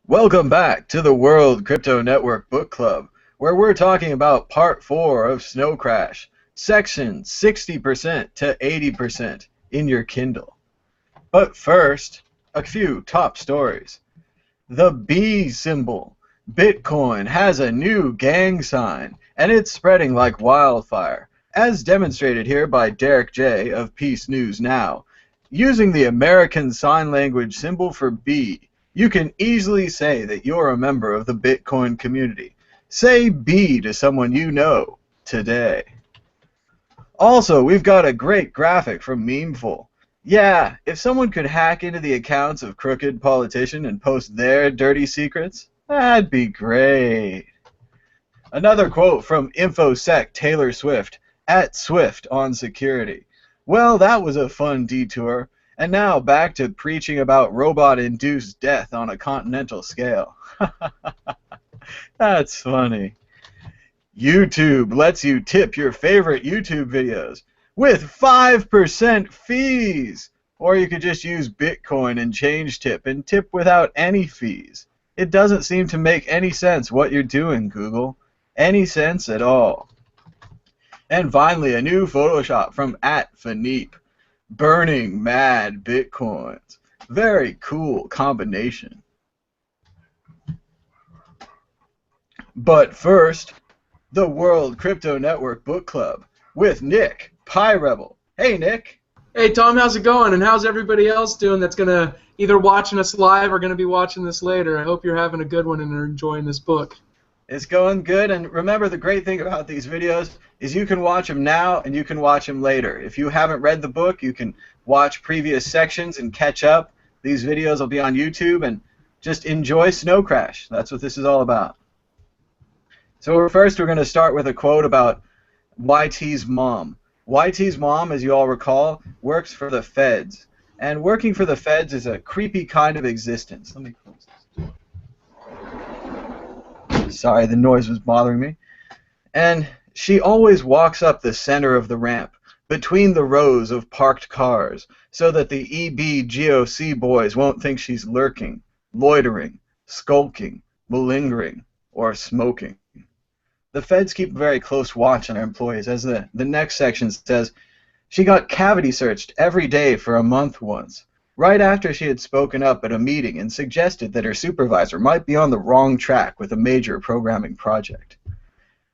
Welcome back to the World Crypto Network Book Club, where we're talking about Part 4 of Snow Crash, Section 60% to 80% in your Kindle. But first, a few top stories. The B symbol. Bitcoin has a new gang sign, and it's spreading like wildfire, as demonstrated here by Derek J. of Peace News Now. Using the American Sign Language symbol for B, you can easily say that you're a member of the Bitcoin community. Say B to someone you know today. Also, we've got a great graphic from Memeful. Yeah, if someone could hack into the accounts of crooked politicians and post their dirty secrets, that'd be great. Another quote from InfoSec Taylor Swift, at Swift on security. Well, that was a fun detour. And now back to preaching about robot-induced death on a continental scale. That's funny. YouTube lets you tip your favorite YouTube videos with 5% fees. Or you could just use Bitcoin and change tip and tip without any fees. It doesn't seem to make any sense what you're doing, Google. Any sense at all. And finally, a new Photoshop from @Faneep. Burning mad Bitcoins. Very cool combination. But first, the World Crypto Network Book Club with Nick PyRebel. Hey, Nick. Hey, Tom, how's it going? And how's everybody else doing that's going to either watching us live or going to be watching this later? I hope you're having a good one and are enjoying this book. It's going good, and remember, the great thing about these videos is you can watch them now and you can watch them later. If you haven't read the book, you can watch previous sections and catch up. These videos will be on YouTube, and just enjoy Snow Crash. That's what this is all about. So first we're going to start with a quote about YT's mom. YT's mom, as you all recall, works for the feds. And working for the feds is a creepy kind of existence. Let me close this. Sorry, the noise was bothering me. And she always walks up the center of the ramp, between the rows of parked cars, so that the EBGOC boys won't think she's lurking, loitering, skulking, malingering, or smoking. The feds keep a very close watch on their employees, as the next section says. She got cavity searched every day for a month once, right after she had spoken up at a meeting and suggested that her supervisor might be on the wrong track with a major programming project.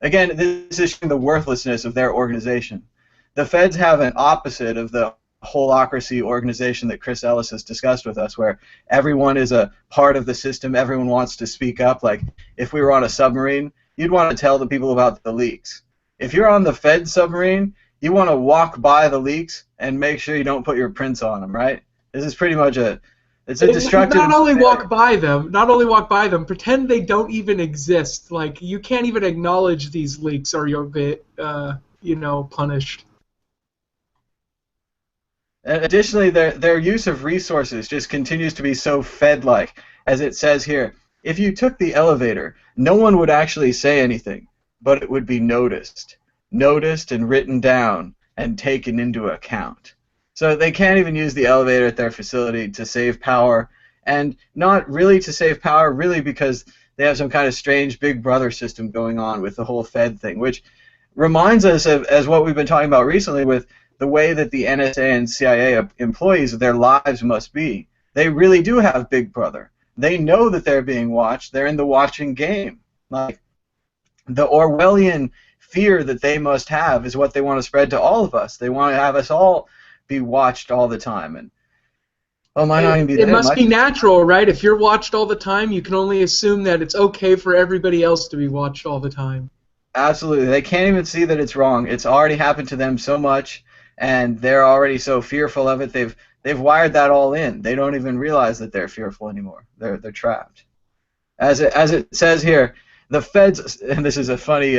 Again, this is showing the worthlessness of their organization. The feds have an opposite of the holacracy organization that Chris Ellis has discussed with us, where everyone is a part of the system, everyone wants to speak up. Like, if we were on a submarine, you'd want to tell the people about the leaks. If you're on the Fed submarine, you want to walk by the leaks and make sure you don't put your prints on them, right? This is pretty much it's a destructive. Not only walk by them, pretend they don't even exist. Like, you can't even acknowledge these leaks or you'll get, punished. And additionally, their use of resources just continues to be so Fed-like, as it says here. If you took the elevator, no one would actually say anything, but it would be noticed and written down and taken into account. So they can't even use the elevator at their facility to save power, and not really to save power, really because they have some kind of strange Big Brother system going on with the whole Fed thing, which reminds us of as what we've been talking about recently with the way that the NSA and CIA employees, their lives must be. They really do have Big Brother. They know that they're being watched. They're in the watching game. Like, the Orwellian fear that they must have is what they want to spread to all of us. They want to have us all be watched all the time. And it must be natural, right? If you're watched all the time, you can only assume that it's okay for everybody else to be watched all the time. Absolutely. They can't even see that it's wrong. It's already happened to them so much, and they're already so fearful of it. They've wired that all in. They don't even realize that they're fearful anymore. They're trapped. As it says here, the feds, and this is a funny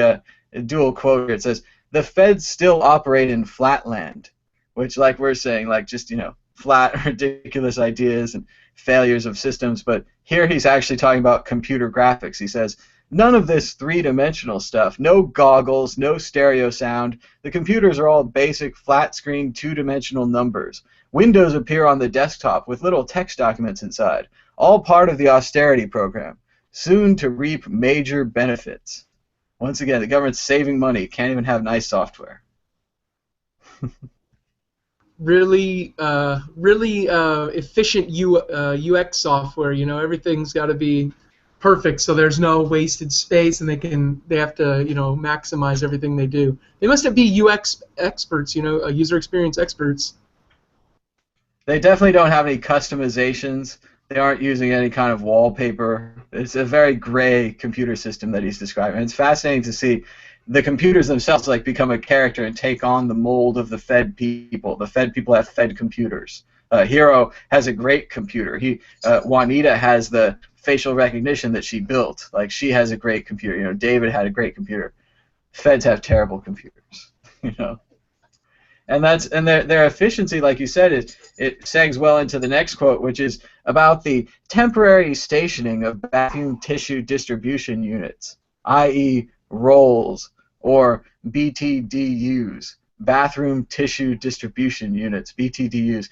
dual quote here. It says, the feds still operate in flatland, which, like we're saying, like just, flat, ridiculous ideas and failures of systems. But here he's actually talking about computer graphics. He says, none of this three-dimensional stuff. No goggles, no stereo sound. The computers are all basic flat-screen two-dimensional numbers. Windows appear on the desktop with little text documents inside. all part of the austerity program, soon to reap major benefits. Once again, the government's saving money, can't even have nice software. Really efficient UX software. You know, everything's got to be perfect, so there's no wasted space, and they have to maximize everything they do. They must be UX experts, user experience experts. They definitely don't have any customizations. They aren't using any kind of wallpaper. It's a very gray computer system that he's describing. And it's fascinating to see the computers themselves like become a character and take on the mold of the Fed people. The Fed people have Fed computers. Hero has a great computer. Juanita has the facial recognition that she built. Like, she has a great computer. David had a great computer. Feds have terrible computers. And their efficiency, like you said, it segs well into the next quote, which is about the temporary stationing of bathroom tissue distribution units, i.e. rolls, or BTDUs, bathroom tissue distribution units, BTDUs.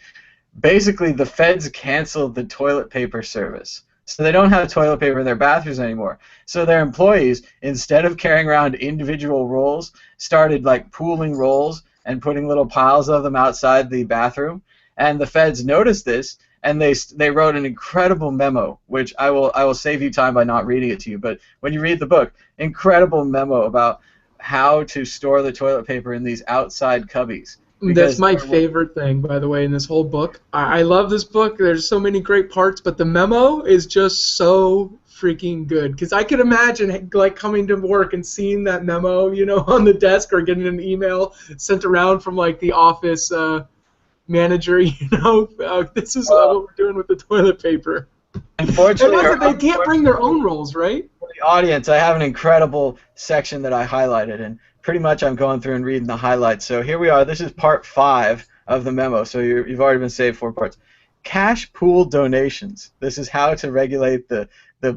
Basically, the feds canceled the toilet paper service. So they don't have toilet paper in their bathrooms anymore. So their employees, instead of carrying around individual rolls, started like pooling rolls and putting little piles of them outside the bathroom. And the feds noticed this, and they wrote an incredible memo, which I will save you time by not reading it to you. But when you read the book, incredible memo about how to store the toilet paper in these outside cubbies. That's my favorite thing, by the way, in this whole book. I love this book. There's so many great parts, but the memo is just so freaking good. Because I could imagine like coming to work and seeing that memo, on the desk, or getting an email sent around from like the office manager. This is what we're doing with the toilet paper. Unfortunately, they can't bring their own rolls, right? For the audience, I have an incredible section that I highlighted, and pretty much I'm going through and reading the highlights. So here we are. This is part 5 of the memo. So you've already been saved 4 parts. Cash pool donations. This is how to regulate the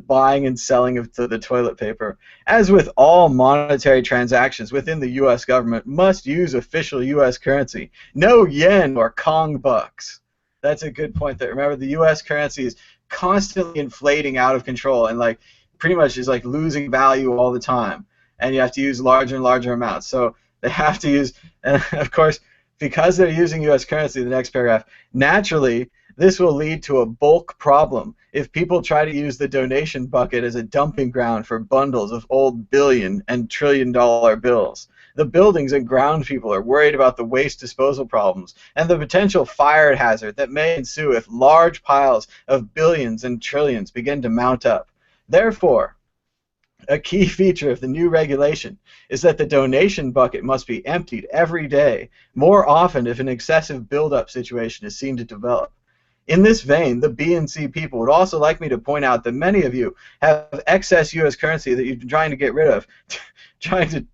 buying and selling of the toilet paper. As with all monetary transactions within the U.S. government, must use official U.S. currency. No yen or Kong bucks. That's a good point there. Remember, the U.S. currency is constantly inflating out of control and like pretty much is like losing value all the time. And you have to use larger and larger amounts. So they have to use, and of course, because they're using U.S. currency, the next paragraph, naturally, this will lead to a bulk problem if people try to use the donation bucket as a dumping ground for bundles of old billion and trillion-dollar bills. The buildings and ground people are worried about the waste disposal problems and the potential fire hazard that may ensue if large piles of billions and trillions begin to mount up. Therefore, a key feature of the new regulation is that the donation bucket must be emptied every day, more often if an excessive buildup situation is seen to develop. In this vein, the B and C people would also like me to point out that many of you have excess U.S. currency that you've been trying to get rid of, trying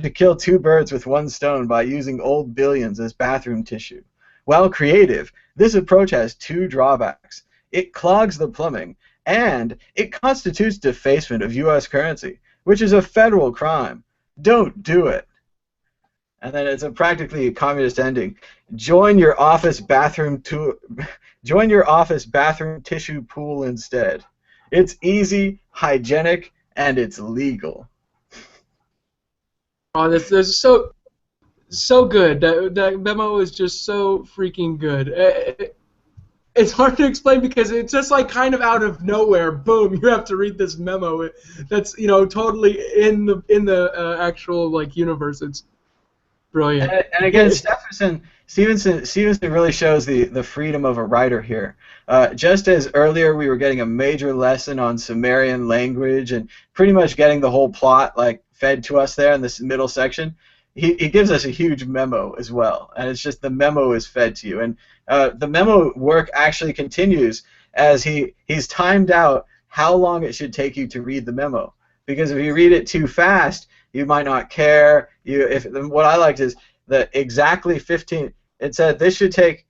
to kill 2 birds with 1 stone by using old billions as bathroom tissue. While creative, this approach has 2 drawbacks. It clogs the plumbing, and it constitutes defacement of U.S. currency, which is a federal crime. Don't do it. And then it's practically a communist ending. Join your office bathroom tissue pool instead. It's easy, hygienic, and it's legal. Oh, this is so good. That memo is just so freaking good. It's hard to explain because it's just like kind of out of nowhere. Boom! You have to read this memo. That's totally in the actual like universe. It's brilliant. And again, Stevenson really shows the freedom of a writer here. Just as earlier we were getting a major lesson on Sumerian language and pretty much getting the whole plot like fed to us there in this middle section, he gives us a huge memo as well, and it's just the memo is fed to you. And the memo work actually continues as he's timed out how long it should take you to read the memo. Because if you read it too fast, you might not care. What I liked is that exactly 15. It said this should take,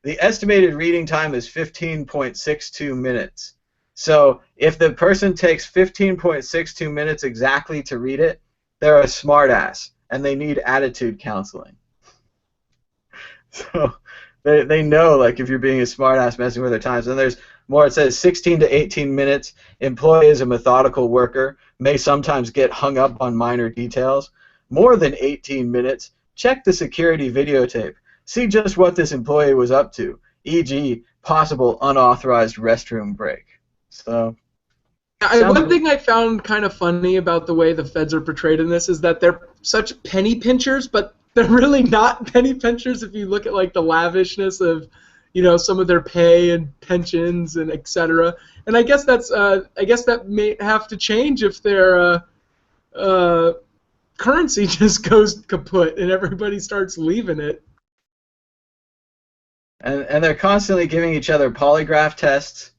the estimated reading time is 15.62 minutes. So if the person takes 15.62 minutes exactly to read it, they're a smartass and they need attitude counseling. So They know, like, if you're being a smartass messing with their times. And there's more. It says 16 to 18 minutes. Employee is a methodical worker, may sometimes get hung up on minor details. More than 18 minutes. Check the security videotape. See just what this employee was up to, e.g., possible unauthorized restroom break. So. One thing I found kind of funny about the way the feds are portrayed in this is that they're such penny pinchers, but they're really not penny pinchers if you look at like the lavishness of, some of their pay and pensions and etc. And I guess that may have to change if their currency just goes kaput and everybody starts leaving it. And they're constantly giving each other polygraph tests.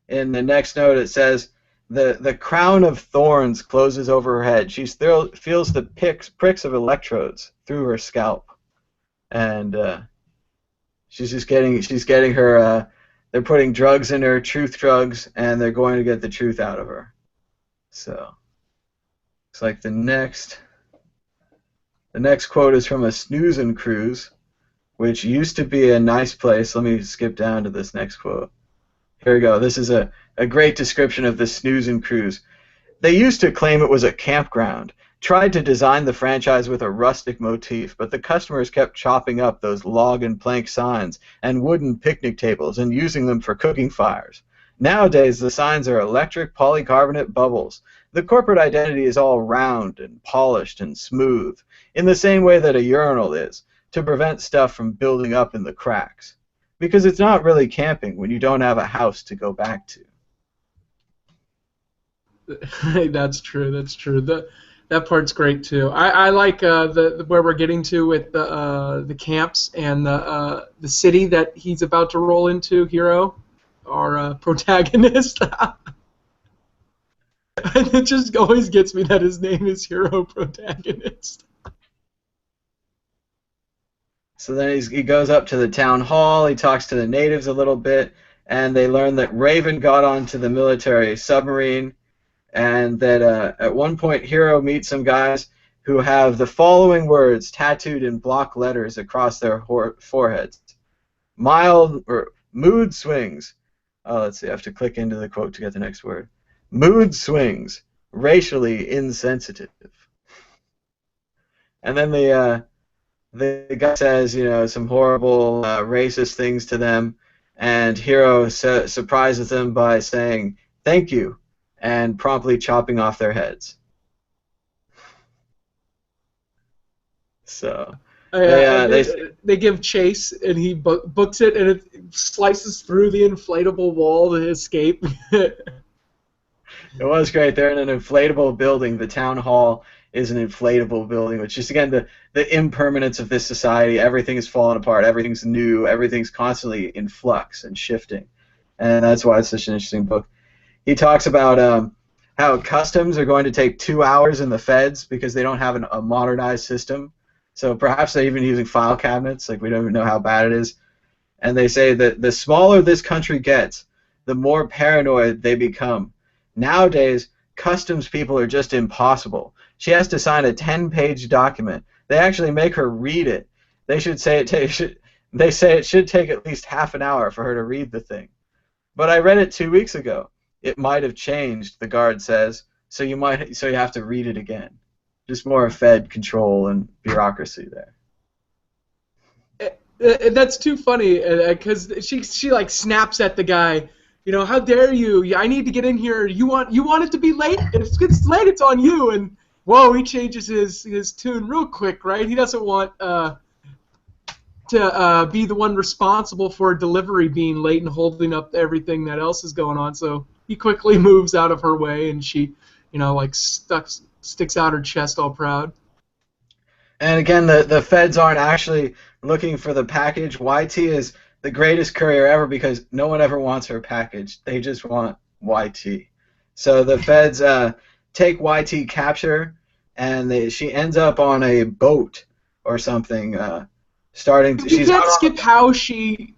In the next note, it says, the crown of thorns closes over her head. She feels the pricks of electrodes through her scalp, and she's getting her. They're putting drugs in her, truth drugs, and they're going to get the truth out of her. So, looks like the next quote is from a Snoozin' Cruise, which used to be a nice place. Let me skip down to this next quote. Here we go. This is a great description of the Snoozin' Cruise. They used to claim it was a campground, tried to design the franchise with a rustic motif, but the customers kept chopping up those log and plank signs and wooden picnic tables and using them for cooking fires. Nowadays, the signs are electric polycarbonate bubbles. The corporate identity is all round and polished and smooth, in the same way that a urinal is, to prevent stuff from building up in the cracks. Because it's not really camping when you don't have a house to go back to. That's true. That part's great too. I like where we're getting to with the camps and the city that he's about to roll into. Hiro, our protagonist. And it just always gets me that his name is Hiro Protagonist. So then he goes up to the town hall, he talks to the natives a little bit, and they learn that Raven got onto the military submarine, and that at one point Hiro meets some guys who have the following words tattooed in block letters across their foreheads. Mood swings. Oh, let's see, I have to click into the quote to get the next word. Mood swings, racially insensitive. And then the guy says, some horrible racist things to them, and Hiro surprises them by saying, "Thank you," and promptly chopping off their heads. So they give chase, and he books it, and it slices through the inflatable wall to escape. It was great. They're in an inflatable building. The town hall is an inflatable building, which is, again, the impermanence of this society. Everything is falling apart. Everything's new. Everything's constantly in flux and shifting. And that's why it's such an interesting book. He talks about how customs are going to take 2 hours in the feds because they don't have a modernized system. So perhaps they're even using file cabinets. Like, we don't even know how bad it is. And they say that the smaller this country gets, the more paranoid they become. Nowadays, customs people are just impossible. She has to sign a 10-page document. They actually make her read it. They say it should take at least half an hour for her to read the thing. But I read it 2 weeks ago. It might have changed, the guard says, so you have to read it again. Just more Fed control and bureaucracy there. That's too funny because she like snaps at the guy. How dare you? I need to get in here. You want it to be late? If it's late, it's on you. And whoa, he changes his tune real quick, right? He doesn't want to be the one responsible for delivery being late and holding up everything that else is going on. So he quickly moves out of her way, and she, sticks out her chest all proud. And again, the feds aren't actually looking for the package. YT is the greatest courier ever because no one ever wants her package. They just want YT. So the feds take YT, capture, and she ends up on a boat or something. You can't skip how she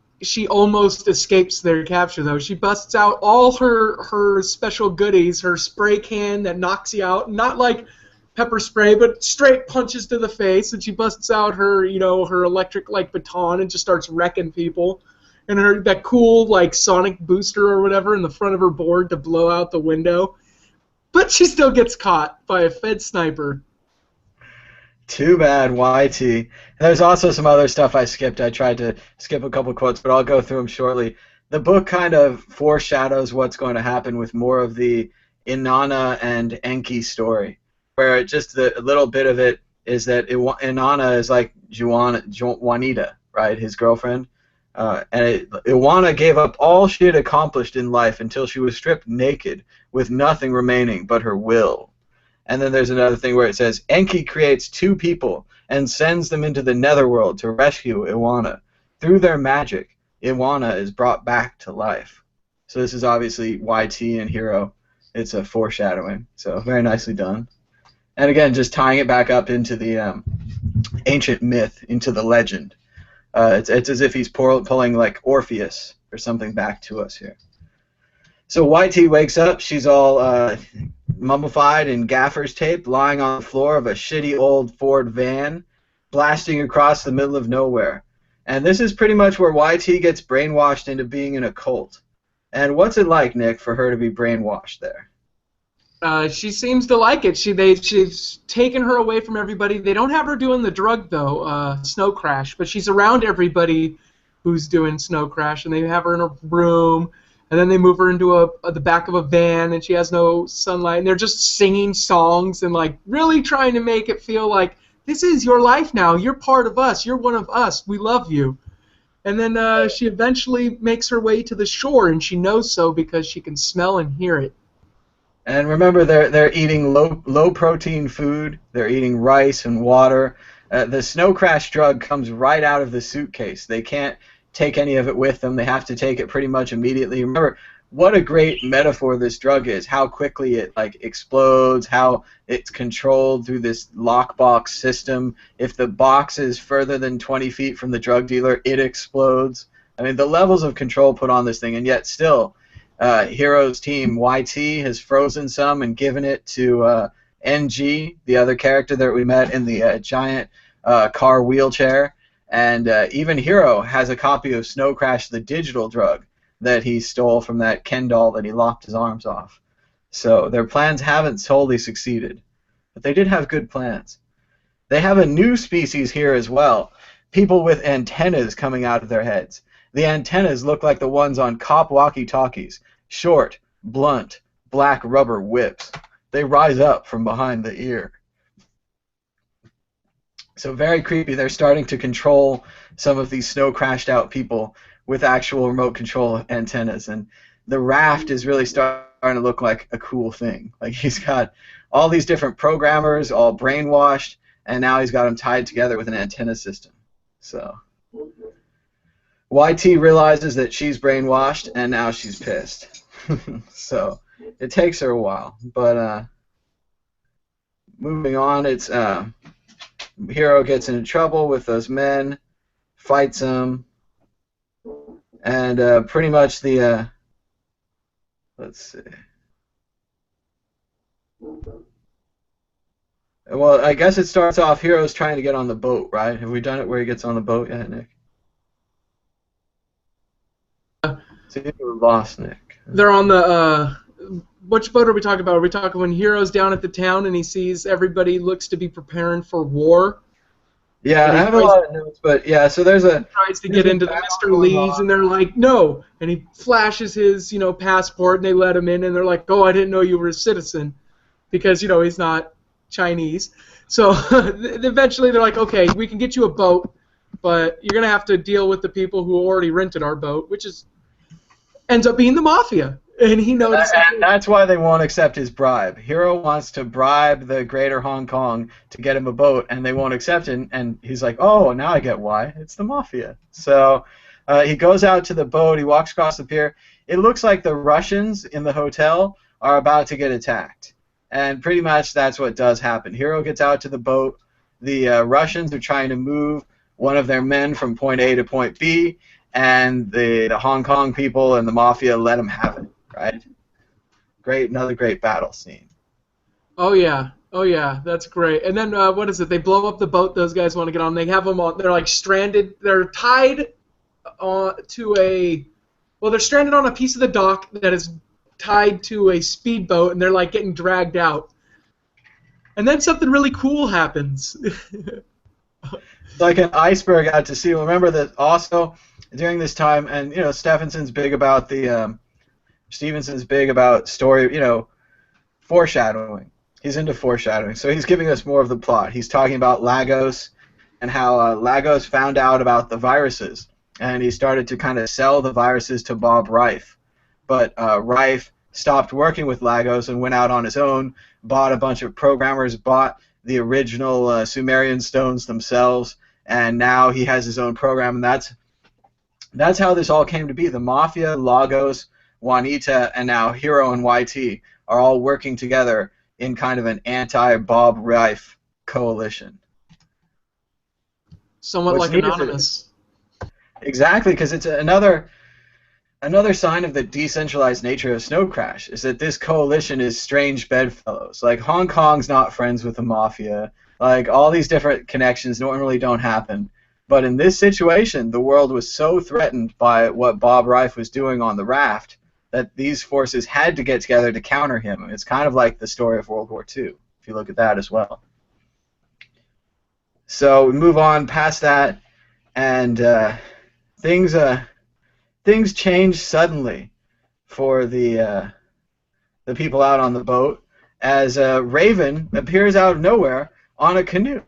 almost escapes their capture, though. She busts out all her special goodies, her spray can that knocks you out. Not like pepper spray, but straight punches to the face, and she busts out her, her electric like baton and just starts wrecking people. And that cool like sonic booster or whatever in the front of her board to blow out the window. But she still gets caught by a Fed sniper. Too bad, YT. There's also some other stuff I skipped. I tried to skip a couple quotes, but I'll go through them shortly. The book kind of foreshadows what's going to happen with more of the Inanna and Enki story, where just a little bit of it is that Inanna is like Juanita, right, his girlfriend. And Iwana gave up all she had accomplished in life until she was stripped naked with nothing remaining but her will. And then there's another thing where it says, Enki creates two people and sends them into the netherworld to rescue Iwana. Through their magic, Iwana is brought back to life. So this is obviously YT and Hero. It's a foreshadowing. So very nicely done. And again, just tying it back up into the ancient myth, into the legend. It's as if he's pulling like Orpheus or something back to us here. So YT wakes up. She's all mummified in gaffer's tape, lying on the floor of a shitty old Ford van, blasting across the middle of nowhere. And this is pretty much where YT gets brainwashed into being in a cult. And what's it like, Nick, for her to be brainwashed there? She seems to like it. She's taken her away from everybody. They don't have her doing the drug, though, Snow Crash, but she's around everybody who's doing Snow Crash, and they have her in a room, and then they move her into the back of a van, and she has no sunlight, and they're just singing songs and like really trying to make it feel like this is your life now. You're part of us. You're one of us. We love you. And then she eventually makes her way to the shore, and she knows so because she can smell and hear it. And remember, they're eating low protein food. They're eating rice and water. The Snow Crash drug comes right out of the suitcase. They can't take any of it with them. They have to take it pretty much immediately. Remember, what a great metaphor this drug is. How quickly it like explodes. How it's controlled through this lockbox system. If the box is further than 20 feet from the drug dealer, it explodes. I mean, the levels of control put on this thing, and yet still. Hero's team, YT, has frozen some and given it to NG, the other character that we met in the giant car wheelchair. And even Hero has a copy of Snow Crash, the digital drug, that he stole from that Ken doll that he lopped his arms off. So their plans haven't totally succeeded. But they did have good plans. They have a new species here as well. People with antennas coming out of their heads. The antennas look like the ones on cop walkie-talkies. Short, blunt, black rubber whips. They rise up from behind the ear. So very creepy. They're starting to control some of these snow-crashed out people with actual remote control antennas. And the raft is really starting to look like a cool thing. Like he's got all these different programmers all brainwashed, and now he's got them tied together with an antenna system. So YT realizes that she's brainwashed, and now she's pissed. So it takes her a while. But moving on, it's Hero gets into trouble with those men, fights them, and pretty much the let's see. Well, I guess it starts off Hero's trying to get on the boat, right? Have we done it where he gets on the boat yet, Nick? See, we're lost, Nick. They're on the which boat are we talking about? Are we talking when Hero's down at the town and he sees everybody looks to be preparing for war? Yeah, I have a lot of notes, but yeah, so there's a... tries to get into the Mr. Lee's, and they're like, no! And he flashes his, passport, and they let him in, and they're like, oh, I didn't know you were a citizen. Because, he's not Chinese. So eventually they're like, okay, we can get you a boat, but you're going to have to deal with the people who already rented our boat, which ends up being the Mafia. And he notices. And that's why they won't accept his bribe. Hero wants to bribe the Greater Hong Kong to get him a boat, and they won't accept it. And he's like, "Oh, now I get why. It's the Mafia." So he goes out to the boat. He walks across the pier. It looks like the Russians in the hotel are about to get attacked, and pretty much that's what does happen. Hero gets out to the boat. The Russians are trying to move one of their men from point A to point B, and the Hong Kong people and the Mafia let him have it. Right? Another great battle scene. Oh yeah. Oh yeah, that's great. And then what is it? They blow up the boat those guys want to get on. They have them on. They're like stranded. They're tied to a. Well, they're stranded on a piece of the dock that is tied to a speedboat, and they're like getting dragged out. And then something really cool happens. It's like an iceberg out to sea. Remember that also during this time, and Stevenson's big about Stevenson's big about story, foreshadowing. He's into foreshadowing, so he's giving us more of the plot. He's talking about Lagos and how Lagos found out about the viruses, and he started to kind of sell the viruses to Bob Reif. But Reif stopped working with Lagos and went out on his own, bought a bunch of programmers, bought the original Sumerian stones themselves, and now he has his own program, and that's how this all came to be. The Mafia, Lagos, Juanita, and now Hero and YT are all working together in kind of an anti-Bob Reif coalition. Somewhat like Anonymous. Exactly, because it's another sign of the decentralized nature of Snow Crash is that this coalition is strange bedfellows. Like, Hong Kong's not friends with the Mafia. Like, all these different connections normally don't happen. But in this situation, the world was so threatened by what Bob Reif was doing on the raft that these forces had to get together to counter him. It's kind of like the story of World War II, if you look at that as well. So we move on past that, and things change suddenly for the people out on the boat as Raven appears out of nowhere on a canoe.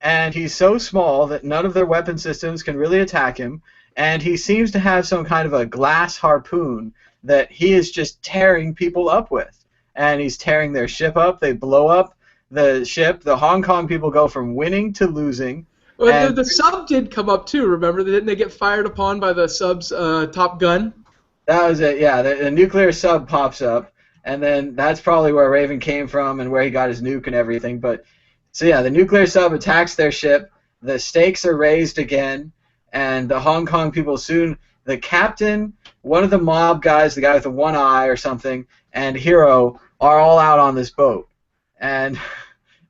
And he's so small that none of their weapon systems can really attack him, and he seems to have some kind of a glass harpoon that he is just tearing people up with. And he's tearing their ship up. They blow up the ship. The Hong Kong people go from winning to losing. Well, the sub did come up too, remember? Didn't they get fired upon by the sub's Top Gun? That was it, yeah. The nuclear sub pops up, and then that's probably where Raven came from and where he got his nuke and everything. But so yeah, the nuclear sub attacks their ship. The stakes are raised again, and the Hong Kong people soon. The captain, one of the mob guys, the guy with the one eye or something, and Hero are all out on this boat. And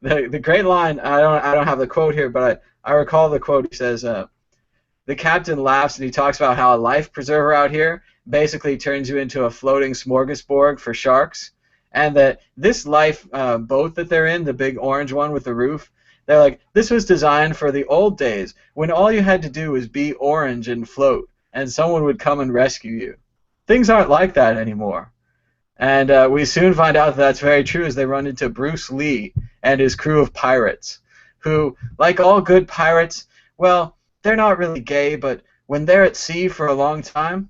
the great line, I don't have the quote here, but I recall the quote. He says, the captain laughs and he talks about how a life preserver out here basically turns you into a floating smorgasbord for sharks, and that this life boat that they're in, the big orange one with the roof, they're like, this was designed for the old days when all you had to do was be orange and float, and someone would come and rescue you. Things aren't like that anymore. And we soon find out that that's very true as they run into Bruce Lee and his crew of pirates, who, like all good pirates, well, they're not really gay, but when they're at sea for a long time,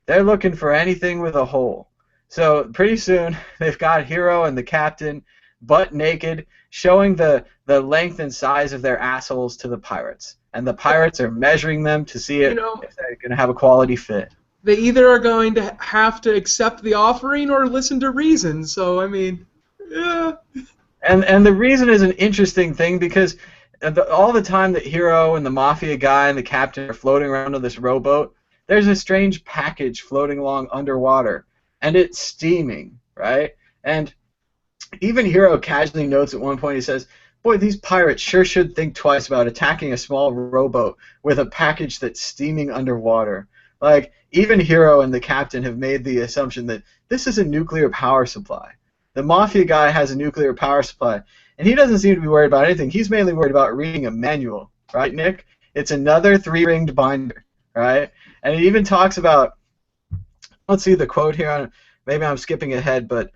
they're looking for anything with a hole. So pretty soon, they've got Hero and the captain butt naked, showing the length and size of their assholes to the pirates. And the pirates are measuring them to see if they're going to have a quality fit. They either are going to have to accept the offering or listen to reason. So, I mean, yeah. And the reason is an interesting thing because all the time that Hero and the Mafia guy and the captain are floating around on this rowboat, there's a strange package floating along underwater, and it's steaming, right? And even Hero casually notes at one point, he says, boy, these pirates sure should think twice about attacking a small rowboat with a package that's steaming underwater. Like, even Hero and the captain have made the assumption that this is a nuclear power supply. The Mafia guy has a nuclear power supply, and he doesn't seem to be worried about anything. He's mainly worried about reading a manual, right, Nick? It's another three-ringed binder, right? And it even talks about, let's see the quote here, maybe I'm skipping ahead, but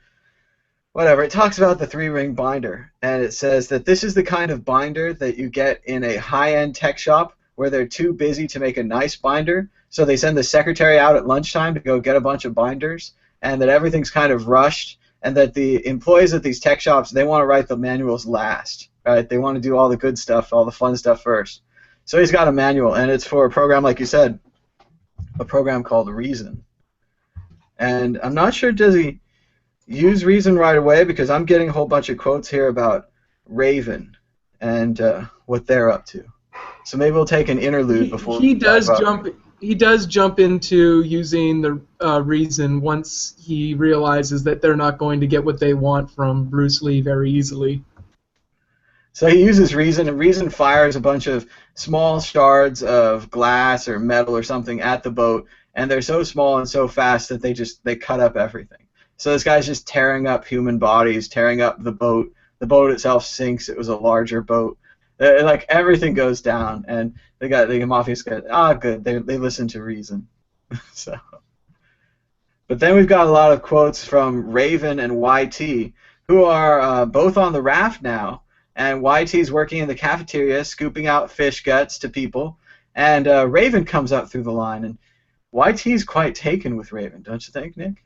whatever. It talks about the three-ring binder, and it says that this is the kind of binder that you get in a high-end tech shop where they're too busy to make a nice binder, so they send the secretary out at lunchtime to go get a bunch of binders, and that everything's kind of rushed, and that the employees at these tech shops, they want to write the manuals last, right? They want to do all the good stuff, all the fun stuff first. So he's got a manual, and it's for a program, like you said, a program called Reason. And I'm not sure, does he use Reason right away, because I'm getting a whole bunch of quotes here about Raven and what they're up to. So maybe we'll take an interlude before he does jump into using the Reason once he realizes that they're not going to get what they want from Bruce Lee very easily. So he uses Reason, and Reason fires a bunch of small shards of glass or metal or something at the boat, and they're so small and so fast that they cut up everything. So this guy's just tearing up human bodies, tearing up the boat. The boat itself sinks. It was a larger boat. Like everything goes down, and the mafia's good. Ah, good. They listen to Reason. So, but then we've got a lot of quotes from Raven and YT, who are both on the raft now. And YT's working in the cafeteria, scooping out fish guts to people. And Raven comes up through the line, and YT's quite taken with Raven, don't you think, Nick?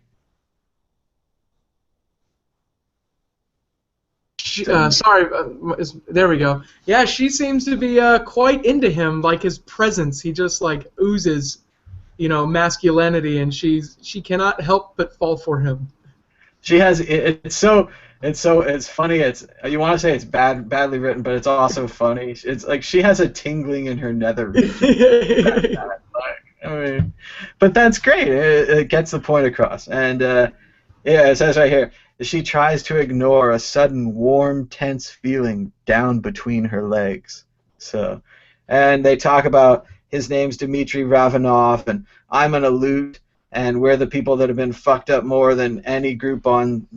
There we go. Yeah, she seems to be quite into him, like his presence. He just like oozes, masculinity, and she cannot help but fall for him. She has it's funny. You want to say it's badly written, but it's also funny. It's like she has a tingling in her nether region. But that's great. It gets the point across. And yeah, it says right here, she tries to ignore a sudden warm, tense feeling down between her legs. So, and they talk about his name's Dmitry Ravanov, and I'm an Alute, and we're the people that have been fucked up more than any group on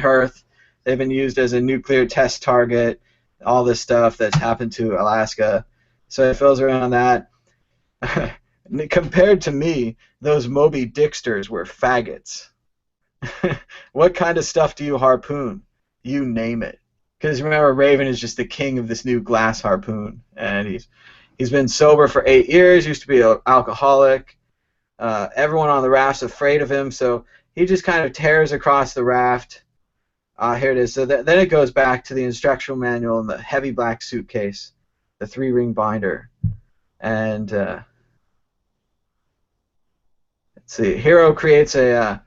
Earth. They've been used as a nuclear test target, all this stuff that's happened to Alaska. So it fills around that. Compared to me, those Moby Dicksters were faggots. What kind of stuff do you harpoon? You name it. Because remember, Raven is just the king of this new glass harpoon, and he's been sober for 8 years. Used to be an alcoholic. Everyone on the raft's afraid of him, so he just kind of tears across the raft. Here it is. So then it goes back to the instructional manual and the heavy black suitcase, the 3-ring binder, and let's see. Hero creates a.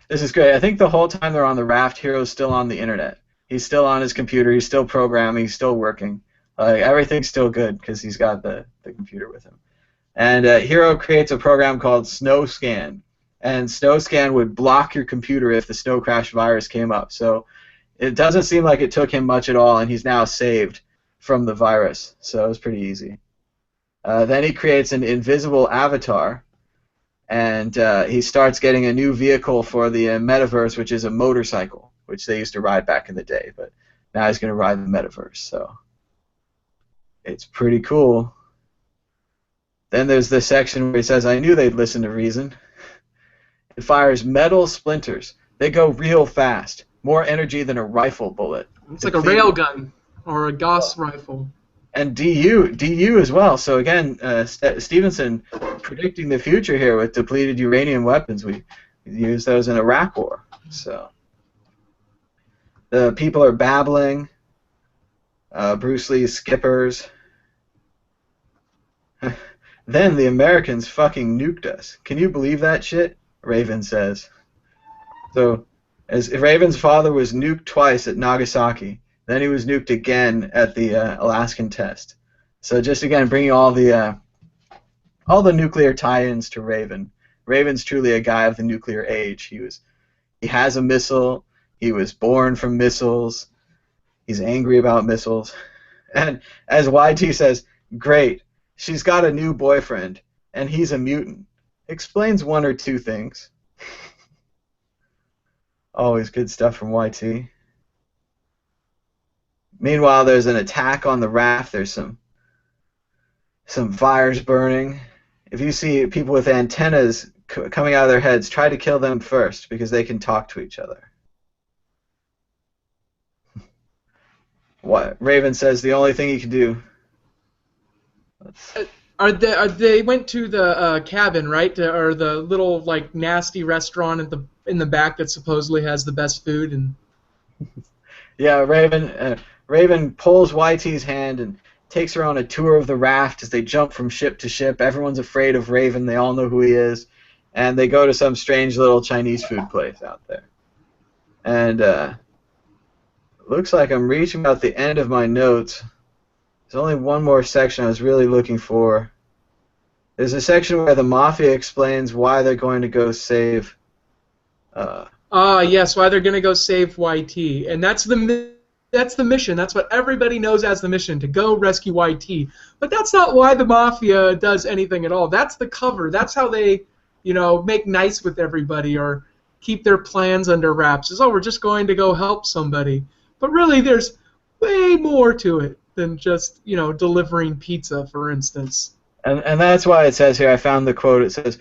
This is great. I think the whole time they're on the raft, Hero's still on the internet. He's still on his computer. He's still programming. He's still working. Everything's still good because he's got the computer with him. And Hero creates a program called SnowScan. And SnowScan would block your computer if the snow crash virus came up. So it doesn't seem like it took him much at all, and he's now saved from the virus. So it was pretty easy. Then he creates an invisible avatar, and he starts getting a new vehicle for the metaverse, which is a motorcycle, which they used to ride back in the day. But now he's going to ride the metaverse. So it's pretty cool. Then there's this section where he says, I knew they'd listen to Reason. It fires metal splinters. They go real fast. More energy than a rifle bullet. It's like a railgun or a Gauss rifle. And DU as well. So again, Stevenson predicting the future here with depleted uranium weapons. We use those in Iraq War. So the people are babbling. Bruce Lee's skippers. Then the Americans fucking nuked us. Can you believe that shit? Raven says. So, as Raven's father was nuked twice at Nagasaki, then he was nuked again at the Alaskan test. So just again bringing all the nuclear tie-ins to Raven. Raven's truly a guy of the nuclear age. He has a missile. He was born from missiles. He's angry about missiles. And as YT says, great. She's got a new boyfriend, and he's a mutant. Explains one or two things. Always good stuff from YT. Meanwhile, there's an attack on the raft. There's some fires burning. If you see people with antennas coming out of their heads, try to kill them first because they can talk to each other. What Raven says the only thing he can do. They went to the cabin, right? Or the little like nasty restaurant in the back that supposedly has the best food and. Yeah, Raven pulls YT's hand and takes her on a tour of the raft as they jump from ship to ship. Everyone's afraid of Raven. They all know who he is, and they go to some strange little Chinese food place out there. And looks like I'm reaching about the end of my notes. There's only one more section I was really looking for. There's a section where the Mafia explains why they're going to go save... yes, why they're going to go save YT. And that's the That's the mission. That's what everybody knows as the mission, to go rescue YT. But that's not why the Mafia does anything at all. That's the cover. That's how they, make nice with everybody or keep their plans under wraps. Is, oh, we're just going to go help somebody. But really, there's way more to it than just, delivering pizza, for instance. And that's why it says here, I found the quote, it says,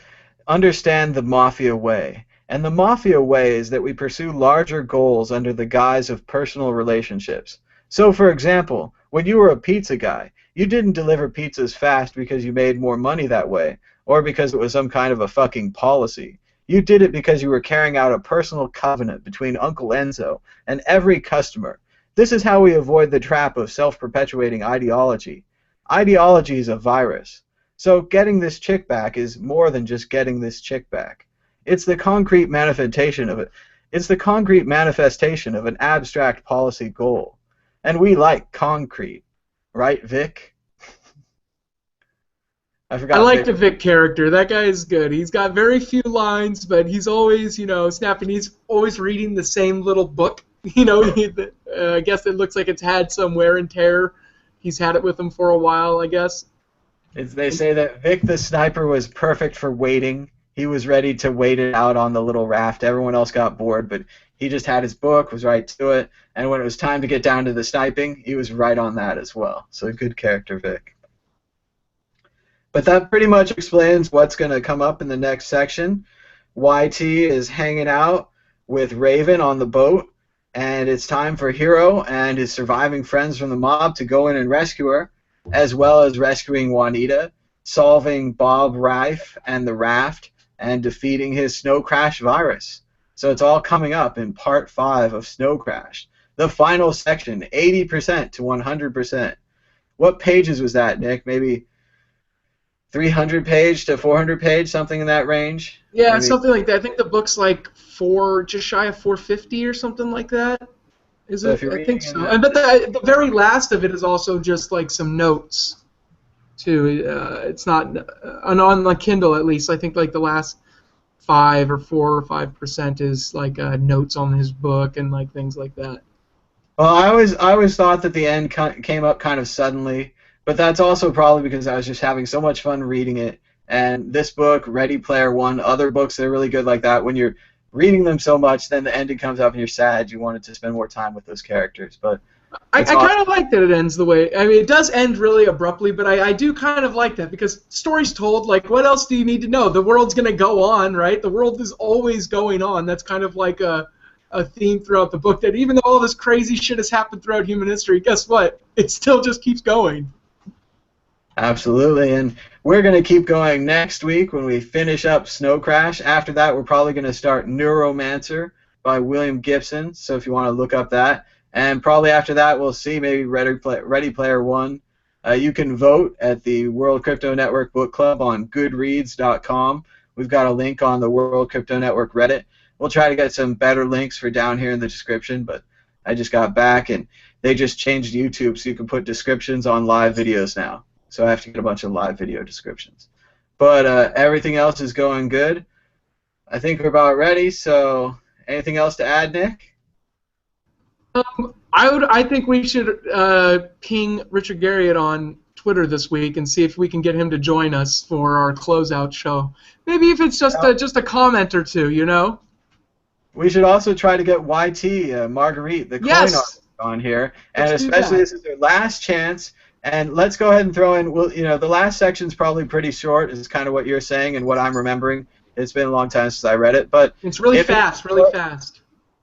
understand the Mafia way. And the Mafia way is that we pursue larger goals under the guise of personal relationships. So, for example, when you were a pizza guy, you didn't deliver pizzas fast because you made more money that way, or because it was some kind of a fucking policy. You did it because you were carrying out a personal covenant between Uncle Enzo and every customer. This is how we avoid the trap of self-perpetuating ideology. Ideology is a virus. So getting this chick back is more than just getting this chick back. It's the concrete manifestation of it. It's the concrete manifestation of an abstract policy goal. And we like concrete. Right, Vic? I like the Vic character. That guy is good. He's got very few lines, but he's always, snapping. He's always reading the same little book. I guess it looks like it's had some wear and tear. He's had it with him for a while, I guess. They say that Vic the sniper was perfect for waiting. He was ready to wait it out on the little raft. Everyone else got bored, but he just had his book, was right to it, and when it was time to get down to the sniping, he was right on that as well. So a good character, Vic. But that pretty much explains what's going to come up in the next section. YT is hanging out with Raven on the boat, and it's time for Hero and his surviving friends from the mob to go in and rescue her, as well as rescuing Juanita, solving Bob Rife and the raft, and defeating his Snow Crash virus. So it's all coming up in Part 5 of Snow Crash. The final section, 80% to 100%. What pages was that, Nick? Maybe 300 page to 400 page, something in that range? Yeah, Maybe. Something like that. I think the book's like just shy of 450 or something like that. Is it? I think so. But the very last of it is also just like some notes, too. It's not on the Kindle at least. I think like the last 4 or 5% is like notes on his book and like things like that. Well, I always thought that the end came up kind of suddenly, but that's also probably because I was just having so much fun reading it. And this book, Ready Player One, other books, they're really good like that. When you're reading them so much, then the ending comes up and you're sad. You wanted to spend more time with those characters. But I kind of like that it ends the way. I mean, it does end really abruptly, but I do kind of like that because story's told. Like, what else do you need to know? The world's going to go on, right? The world is always going on. That's kind of like a theme throughout the book, that even though all this crazy shit has happened throughout human history, guess what? It still just keeps going. Absolutely, and we're going to keep going next week when we finish up Snow Crash. After that, we're probably going to start Neuromancer by William Gibson, so if you want to look up that. And probably after that, we'll see maybe Ready Player One. You can vote at the World Crypto Network Book Club on Goodreads.com. We've got a link on the World Crypto Network Reddit. We'll try to get some better links for down here in the description, but I just got back, and they just changed YouTube so you can put descriptions on live videos now. So I have to get a bunch of live video descriptions. But everything else is going good. I think we're about ready, so anything else to add, Nick? I think we should ping Richard Garriott on Twitter this week and see if we can get him to join us for our closeout show. Maybe if it's just a comment or two, We should also try to get YT, Marguerite, the coin artist, on here. And especially this is their last chance. And let's go ahead and throw in, the last section's probably pretty short, is kind of what you're saying and what I'm remembering. It's been a long time since I read it. But it's really fast.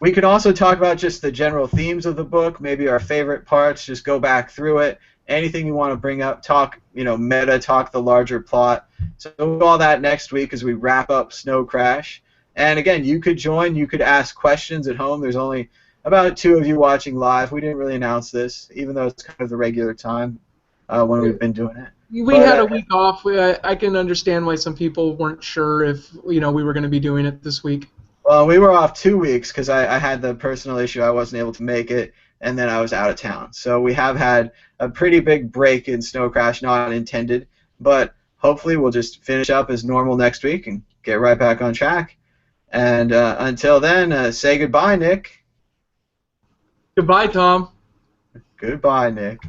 We could also talk about just the general themes of the book, maybe our favorite parts, just go back through it. Anything you want to bring up, talk, meta, talk the larger plot. So we'll do all that next week as we wrap up Snow Crash. And again, you could join, you could ask questions at home. There's only about 2 of you watching live. We didn't really announce this, even though it's kind of the regular time when we've been doing it. We had a week off. I can understand why some people weren't sure if we were going to be doing it this week. Well, we were off 2 weeks because I had the personal issue. I wasn't able to make it, and then I was out of town. So we have had a pretty big break in Snow Crash, not intended, but hopefully we'll just finish up as normal next week and get right back on track. And until then, say goodbye, Nick. Goodbye, Tom. Goodbye, Nick.